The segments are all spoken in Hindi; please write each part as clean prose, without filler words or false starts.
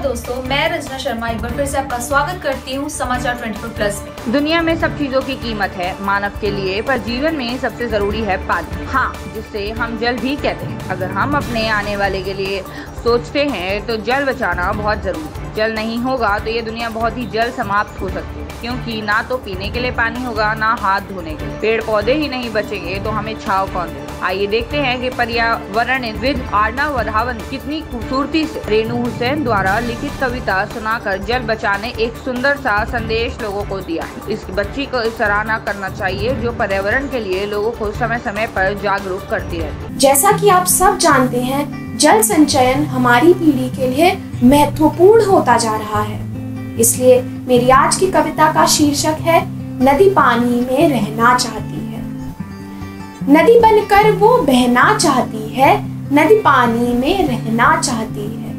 दोस्तों, मैं रचना शर्मा एक बार फिर से आपका स्वागत करती हूँ समाचार 24+ में। दुनिया में सब चीजों की कीमत है मानव के लिए, पर जीवन में सबसे जरूरी है पानी। हाँ, जिसे हम जल भी कहते हैं। अगर हम अपने आने वाले के लिए सोचते हैं तो जल बचाना बहुत जरूरी है। जल नहीं होगा तो ये दुनिया बहुत ही जल्द समाप्त हो सकती है, क्योंकि ना तो पीने के लिए पानी होगा, ना हाथ धोने के लिए। पेड़ पौधे ही नहीं बचेंगे तो हमें छाव कौन देगा। आइए देखते हैं कि पर्यावरणविद अर्नव वधावन कितनी खूबसूरती से रेनू हुसैन द्वारा लिखित कविता सुनाकर जल बचाने एक सुंदर सा संदेश लोगों को दिया है। इस बच्ची को सराहना करना चाहिए जो पर्यावरण के लिए लोगों को समय समय पर जागरूक करती है। जैसा कि आप सब जानते हैं, जल संचयन हमारी पीढ़ी के लिए महत्वपूर्ण होता जा रहा है। इसलिए मेरी आज की कविता का शीर्षक है नदी पानी में रहना चाहती है। नदी बनकर वो बहना चाहती है, नदी पानी में रहना चाहती है।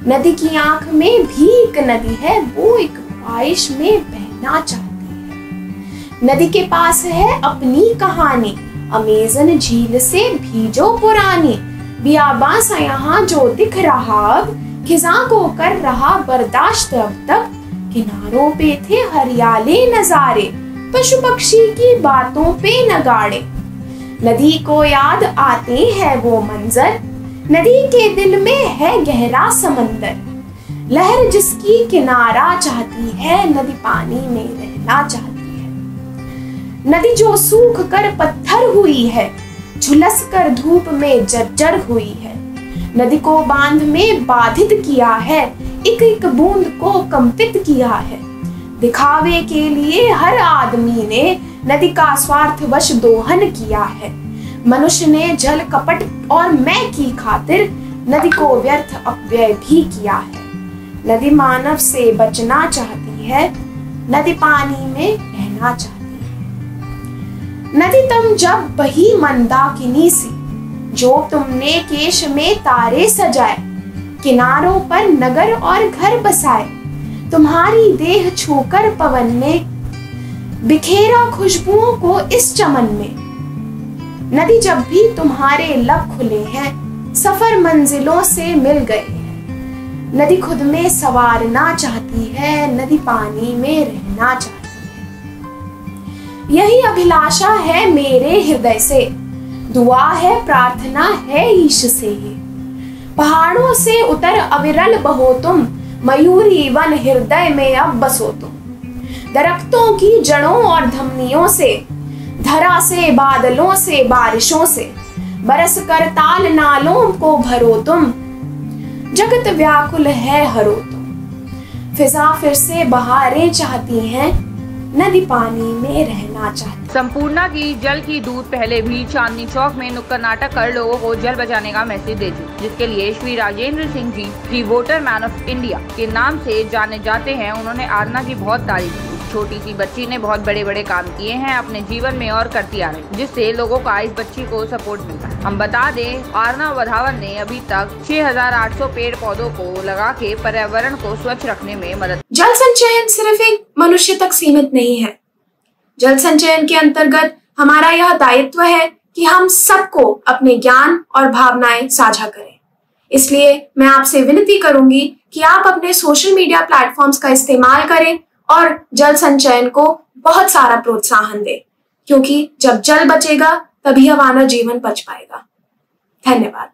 नदी की आंख में भी एक नदी है, वो एक ख्वाहिश में बहना चाहती है। नदी के पास है अपनी कहानी, अमेज़न झील से भी जो पुरानी। बियाबां सा यहाँ जो दिख रहा अब, खिज़ां को कर रहा बर्दाश्त अब तक। किनारों पे थे हरियाले नजारे, पशु पक्षी की बातों पे नगाड़े। नदी को याद आते हैं वो मंजर, नदी के दिल में है गहरा समंदर। लहर जिसकी किनारा चाहती है, नदी पानी में रहना चाहती है। नदी जो सूख कर पत्थर हुई है, झुलस कर धूप में जर्जर हुई है। नदी को बांध में बाधित किया है, एक एक बूंद को कंपित किया है। दिखावे के लिए हर आदमी ने नदी का स्वार्थवश दोहन किया है। मनुष्य ने जल कपट और मैं की खातिर नदी को व्यर्थ अपव्यय भी किया है। नदी मानव से बचना चाहती है, नदी पानी में रहना चाहती है। नदी तुम जब बही मंदाकिनी सी, जो तुमने केश में तारे सजाए। किनारों पर नगर और घर बसाए, तुम्हारी देह छूकर पवन ने बिखेरा खुशबुओं को इस चमन में। नदी जब भी तुम्हारे लब खुले हैं, सफर मंजिलों से मिल गए हैं। नदी खुद में संवारना चाहती है, नदी पानी में रहना चाहती है। यही अभिलाषा है मेरे हृदय से, दुआ है प्रार्थना है ईश से ही। पहाड़ों से उतर अविरल बहो तुम, मयूरी वन हृदय में अब बसो तुम। दरख्तों की जड़ों और धमनियों से, धरा से बादलों से बारिशों से, बरस कर ताल नालों को भरो तुम। जगत व्याकुल है हरो तुम। फिजा फिर से बहारें चाहती हैं, नदी पानी में रहना चाहती। संपूर्णा की जल की दूत पहले भी चांदनी चौक में नुक्कड़ नाटक कर लोगों को जल बचाने का मैसेज दे चुकी, जिसके लिए श्री राजेंद्र सिंह जी की वोटर मैन ऑफ इंडिया के नाम से जाने जाते हैं। उन्होंने अर्नव की बहुत तारीफ की। छोटी सी बच्ची ने बहुत बड़े बड़े काम किए हैं अपने जीवन में और करती आ रही, जिससे लोगों का इस बच्ची को सपोर्ट मिलता है। हम बता दें, अर्नव वधावन ने अभी तक 6800 पेड़ पौधों को लगा के पर्यावरण को स्वच्छ रखने में मदद। जल संचयन सिर्फ एक मनुष्य तक सीमित नहीं है। जल संचयन के अंतर्गत हमारा यह दायित्व है कि हम सबको अपने ज्ञान और भावनाएं साझा करें। इसलिए मैं आपसे विनती करूंगी कि आप अपने सोशल मीडिया प्लेटफॉर्म्स का इस्तेमाल करें और जल संचयन को बहुत सारा प्रोत्साहन दें, क्योंकि जब जल बचेगा तभी हमारा जीवन बच पाएगा। धन्यवाद।